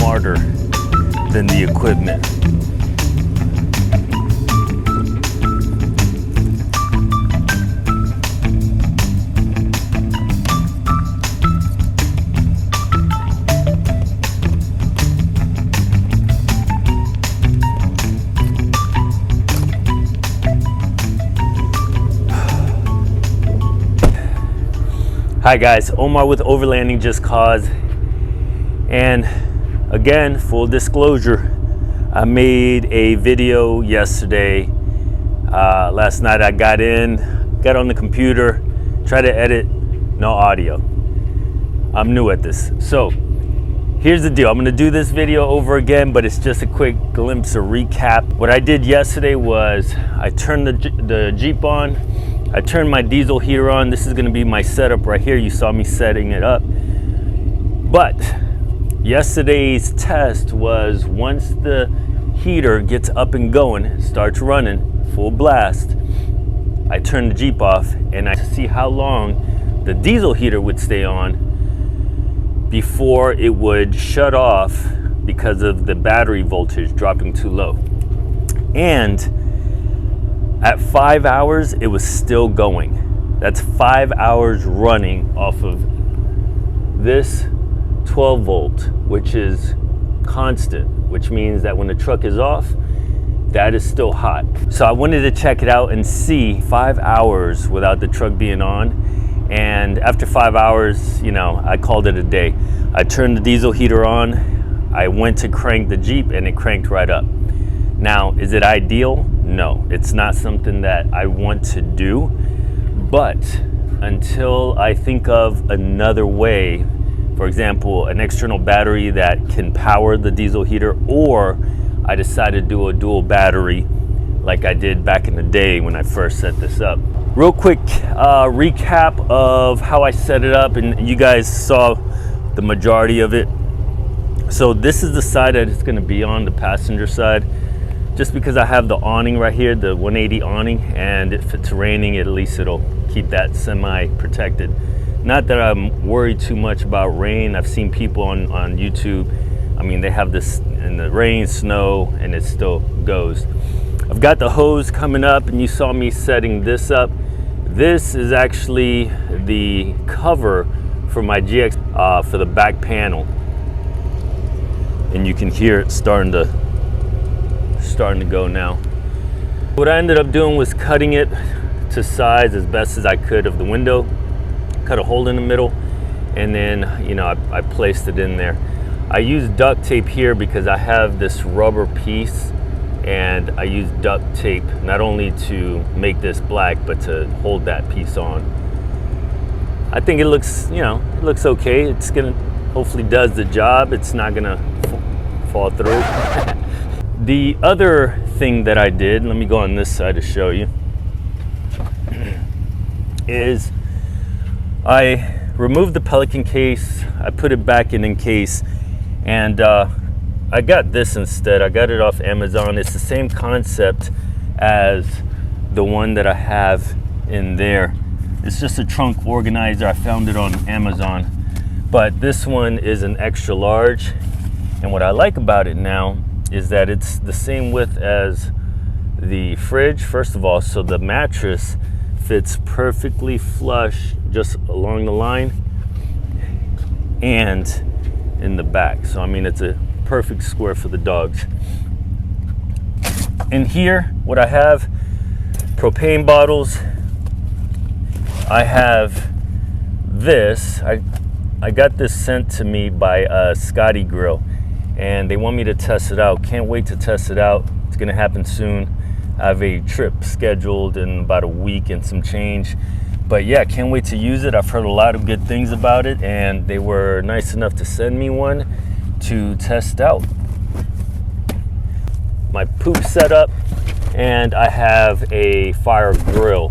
smarter than the equipment. Hi guys, Omar with Overlanding Just Cause, and again, full disclosure, I made a video yesterday. Last night I got on the computer, tried to edit, no audio. I'm new at this. So here's the deal. I'm gonna do this video over again, but it's just a quick glimpse or recap. What I did yesterday was I turned the Jeep on. I turned my diesel heater on. This is gonna be my setup right here. You saw me setting it up. But yesterday's test was once the heater gets up and going, starts running full blast, I turn the Jeep off and I see how long the diesel heater would stay on before it would shut off because of the battery voltage dropping too low. And at 5 hours, it was still going. That's 5 hours running off of this 12 volt, which is constant, which means that when the truck is off, that is still hot. So I wanted to check it out and see 5 hours without the truck being on. And after 5 hours, you know, I called it a day. I turned the diesel heater on. I went to crank the Jeep and it cranked right up. Now, is it ideal? No, it's not something that I want to do, but until I think of another way, for example, an external battery that can power the diesel heater, or I decide to do a dual battery like I did back in the day when I first set this up. Real quick recap of how I set it up, and you guys saw the majority of it. So this is the side that it's gonna be on, the passenger side. Just because I have the awning right here, the 180 awning, and if it's raining, at least it'll keep that semi-protected. Not that I'm worried too much about rain. I've seen people on YouTube, I mean, they have this in the rain, snow, and it still goes. I've got the hose coming up, and you saw me setting this up. This is actually the cover for my GX for the back panel. And you can hear it starting to go now. What I ended up doing was cutting it to size as best as I could of the window, cut a hole in the middle, and then, you know, I placed it in there. I used duct tape here because I have this rubber piece, and I used duct tape not only to make this black, but to hold that piece on. I think it looks, you know, it looks okay. It's gonna, hopefully does the job. It's not gonna fall through. The other thing that I did, let me go on this side to show you, is I removed the Pelican case, I put it back in case, and I got this instead. I got it off Amazon. It's the same concept as the one that I have in there. It's just a trunk organizer. I found it on Amazon, but this one is an extra large, and what I like about it now is that it's the same width as the fridge, first of all, so the mattress fits perfectly flush just along the line and in the back. So I mean, it's a perfect square for the dogs. In here, what I have, propane bottles. I have this, I got this sent to me by Scotty Grill, and they want me to test it out. Can't wait to test it out. It's gonna happen soon. I have a trip scheduled in about a week and some change. But yeah, can't wait to use it. I've heard a lot of good things about it, and they were nice enough to send me one to test out. My poop setup, and I have a fire grill.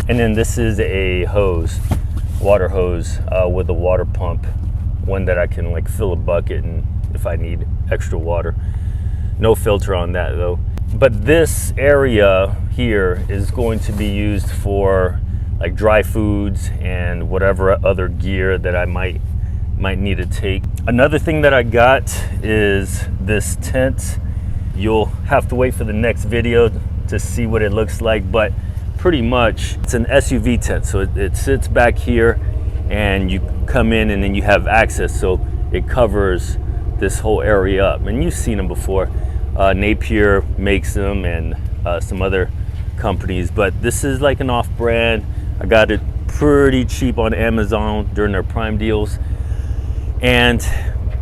And then this is a hose, water hose with a water pump, one that I can like fill a bucket and if I need extra water. No filter on that though. But this area here is going to be used for like dry foods and whatever other gear that I might might need to take. Another thing that I got is this tent. You'll have to wait for the next video to see what it looks like, but pretty much it's an SUV tent. So it sits back here and you come in and then you have access. So it covers this whole area up. And you've seen them before. Napier makes them, and some other companies, but this is like an off-brand. I got it pretty cheap on Amazon during their Prime deals. And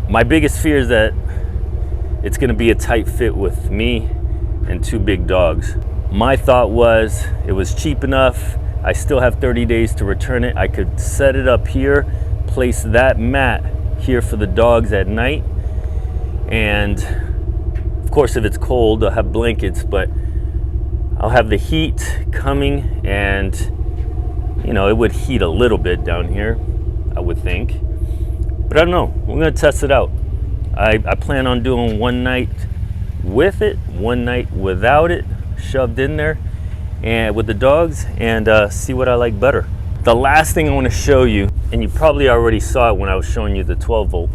my biggest fear is that it's going to be a tight fit with me and 2 big dogs. My thought was it was cheap enough. I still have 30 days to return it. I could set it up here, place that mat here for the dogs at night, and of course if it's cold I'll have blankets, but I'll have the heat coming, and you know, it would heat a little bit down here, I would think. But I don't know, we're gonna test it out. I plan on doing one night with it, one night without it, shoved in there, and with the dogs, and see what I like better. The last thing I want to show you, and you probably already saw it when I was showing you the 12 volt,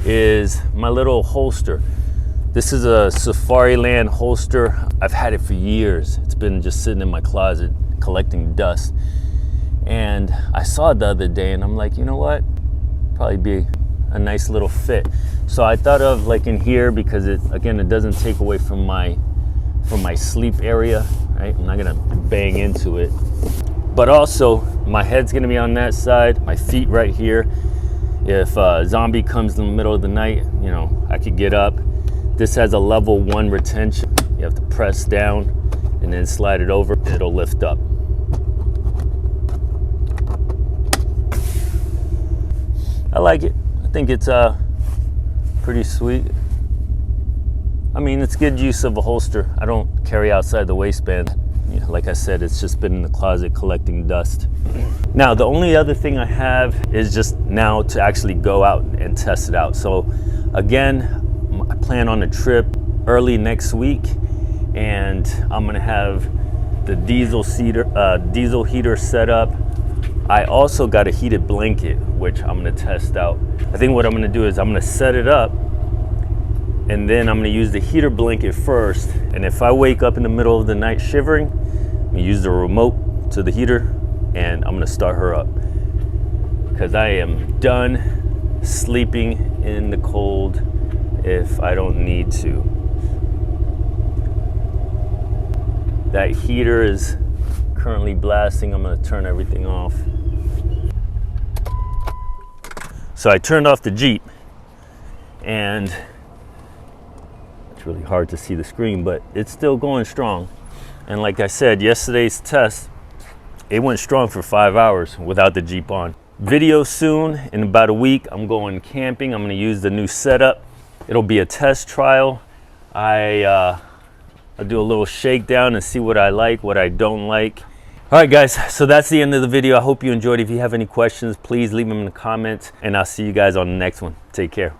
is my little holster. This is a Safariland holster. I've had it for years. It's been just sitting in my closet collecting dust. And I saw it the other day and I'm like, you know what? Probably be a nice little fit. So I thought of like in here, because it doesn't take away from my sleep area, right? I'm not gonna bang into it. But also my head's gonna be on that side, my feet right here. If a zombie comes in the middle of the night, you know, I could get up. This has a level 1 retention. You have to press down and then slide it over. It'll lift up. I like it. I think it's pretty sweet. I mean, it's good use of a holster. I don't carry outside the waistband. You know, like I said, it's just been in the closet collecting dust. Now, the only other thing I have is just now to actually go out and test it out. So again, I plan on a trip early next week, and I'm gonna have the diesel heater set up. I also got a heated blanket, which I'm gonna test out. I think what I'm gonna do is I'm gonna set it up, and then I'm gonna use the heater blanket first. And if I wake up in the middle of the night shivering, I'm gonna use the remote to the heater and I'm gonna start her up. Because I am done sleeping in the cold if I don't need to. That heater is currently blasting. I'm gonna turn everything off. So I turned off the Jeep, and it's really hard to see the screen, but it's still going strong. And like I said, yesterday's test, it went strong for 5 hours without the Jeep on. Video soon. In about a week, I'm going camping. I'm gonna use the new setup. It'll be a test trial. I'll do a little shakedown and see what I like, what I don't like. All right, guys, so that's the end of the video. I hope you enjoyed. If you have any questions, please leave them in the comments, and I'll see you guys on the next one. Take care.